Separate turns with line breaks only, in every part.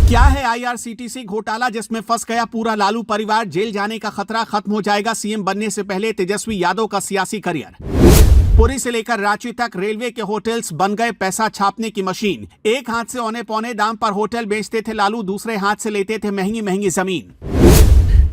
क्या है आईआरसीटीसी घोटाला जिसमें फंस गया पूरा लालू परिवार, जेल जाने का खतरा खत्म हो जाएगा सीएम बनने से पहले तेजस्वी यादव का सियासी करियर। पुरी से लेकर रांची तक रेलवे के होटल्स बन गए पैसा छापने की मशीन। एक हाथ से औने पौने दाम पर होटल बेचते थे लालू, दूसरे हाथ से लेते थे महंगी महंगी जमीन।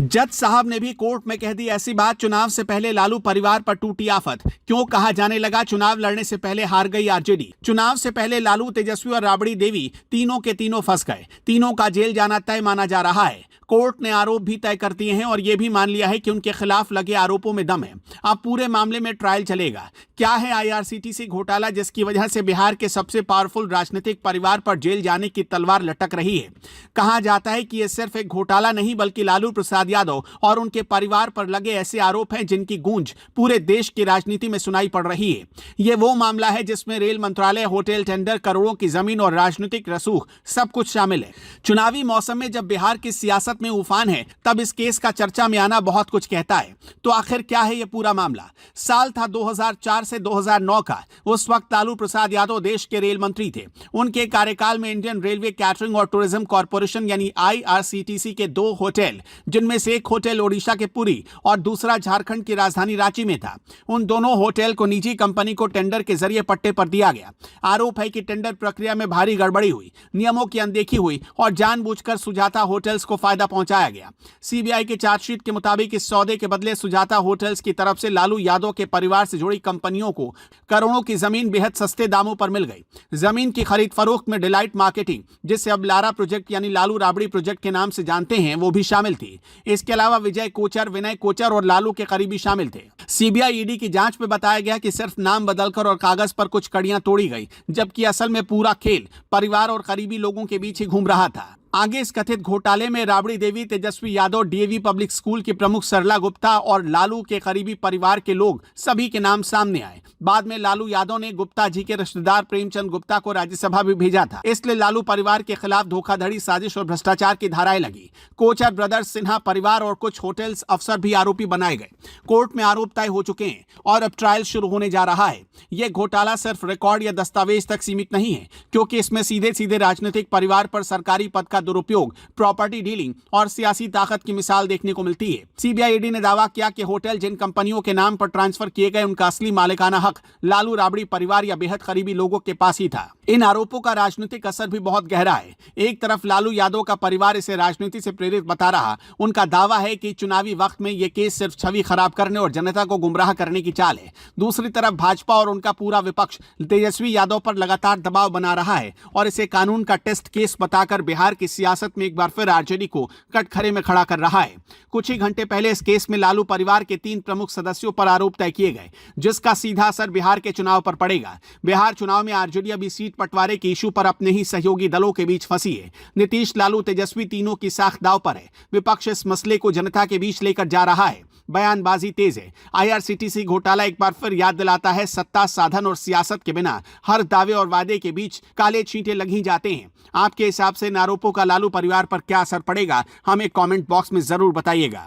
जज साहब ने भी कोर्ट में कह दी ऐसी बात, चुनाव से पहले लालू परिवार पर टूटी आफत। क्यों कहा जाने लगा चुनाव लड़ने से पहले हार गई आरजेडी। चुनाव से पहले लालू, तेजस्वी और राबड़ी देवी तीनों के तीनों फंस गए। तीनों का जेल जाना तय माना जा रहा है। कोर्ट ने आरोप भी तय कर दिए हैं और यह भी मान लिया है कि उनके खिलाफ लगे आरोपों में दम है। अब पूरे मामले में ट्रायल चलेगा। क्या है आईआरसीटीसी घोटाला जिसकी वजह से बिहार के सबसे पावरफुल राजनीतिक परिवार पर जेल जाने की तलवार लटक रही है। कहा जाता है कि यह सिर्फ एक घोटाला नहीं बल्कि लालू प्रसाद यादव और उनके परिवार पर लगे ऐसे आरोप हैं जिनकी गूंज पूरे देश की राजनीति में सुनाई पड़ रही है। यह वो मामला है जिसमें रेल मंत्रालय, होटल टेंडर, करोड़ों की जमीन और राजनीतिक रसूख सब कुछ शामिल है। चुनावी मौसम में जब बिहार की सियासत में उफान है तब इस केस का चर्चा में आना बहुत कुछ कहता है। तो आखिर क्या है यह पूरा मामला? साल था 2004 से 2009 का। उस वक्त लालू प्रसाद यादव देश के रेल मंत्री थे। उनके कार्यकाल में इंडियन रेलवे कैटरिंग और टूरिज्म कॉर्पोरेशन यानी आईआरसीटीसी के 2 होटल, जिनमें से एक होटल ओडिशा के पुरी और दूसरा झारखंड की राजधानी रांची में था, उन दोनों होटल को निजी कंपनी को टेंडर के जरिए पट्टे पर दिया गया। आरोप है कि टेंडर प्रक्रिया में भारी गड़बड़ी हुई, नियमों की अनदेखी हुई और जानबूझकर सुजाता होटल्स को फायदा पहुंचाया गया। सीबीआई की चार्जशीट के मुताबिक इस सौदे के बदले सुजाता होटल्स की तरफ से लालू यादव के परिवार से जुड़ी कंपनियों को करोड़ों की जमीन बेहद सस्ते दामों पर मिल गई। जमीन की खरीद फरोख्त में डिलाइट मार्केटिंग, जिसे अब लारा प्रोजेक्ट यानी लालू राबड़ी प्रोजेक्ट के नाम से जानते हैं, वो भी शामिल थी। इसके अलावा विजय कोचर, विनय कोचर और लालू के करीबी शामिल थे। सीबीआई ईडी की जांच में बताया गया कि सिर्फ नाम बदलकर और कागज पर कुछ कड़ियां तोड़ी गई, जबकि असल में पूरा खेल परिवार और करीबी लोगों के बीच ही घूम रहा था। आगे इस कथित घोटाले में Rabri Devi, Tejashwi Yadav, DAV public school की प्रमुख सरला गुप्ता और लालू के करीबी परिवार के लोग सभी के नाम सामने आए। बाद में लालू यादव ने गुप्ता जी के रिश्तेदार प्रेमचंद गुप्ता को राज्यसभा भी भेजा था। इसलिए लालू परिवार के खिलाफ धोखाधड़ी, साजिश और भ्रष्टाचार की धाराएं लगी। कोचर ब्रदर्स, सिन्हा परिवार और कुछ होटल्स अफसर भी आरोपी बनाए गए। कोर्ट में आरोप तय हो चुके हैं और अब ट्रायल शुरू होने जा रहा है। यह घोटाला सिर्फ रिकॉर्ड या दस्तावेज तक सीमित नहीं है, क्योंकि इसमें सीधे सीधे राजनीतिक परिवार पर सरकारी पद का दुरुपयोग, प्रॉपर्टी डीलिंग और सियासी ताकत की मिसाल देखने को मिलती है। सीबीआई ईडी ने दावा किया कि होटल जिन कंपनियों के नाम पर ट्रांसफर किए गए, उनका असली मालिकाना हक लालू राबड़ी परिवार या बेहद करीबी लोगों के पास ही था। इन आरोपों का राजनीतिक असर भी बहुत गहरा है। एक तरफ लालू यादव का परिवार इसे राजनीति से प्रेरित बता रहा। उनका दावा है कि चुनावी वक्त में यह केस सिर्फ छवि खराब करने और जनता को गुमराह करने की चाल है। दूसरी तरफ भाजपा और उनका पूरा विपक्ष तेजस्वी यादव पर लगातार दबाव बना रहा है और इसे कानून का टेस्ट केस बताकर बिहार की सियासत में एक बार फिर आरजेडी को कटघरे में खड़ा कर रहा है। कुछ ही घंटे पहले इस केस में लालू परिवार के 3 प्रमुख सदस्यों पर आरोप तय किए गए, जिसका सीधा असर बिहार के चुनाव पर पड़ेगा। बिहार चुनाव में आरजेडी अभी सीट बंटवारे के इशू पर अपने ही सहयोगी दलों के बीच फंसी है। नीतीश, लालू, तेजस्वी तीनों की साख दांव पर है। विपक्ष इस मसले को जनता के बीच लेकर जा रहा है। बयानबाजी तेज है। आईआरसीटीसी घोटाला एक बार फिर याद दिलाता है, सत्ता, साधन और सियासत के बिना हर दावे और वादे के बीच काले छींटे लग ही जाते हैं। आपके हिसाब से इन आरोपों का लालू परिवार पर क्या असर पड़ेगा, हमें कमेंट बॉक्स में जरूर बताइएगा।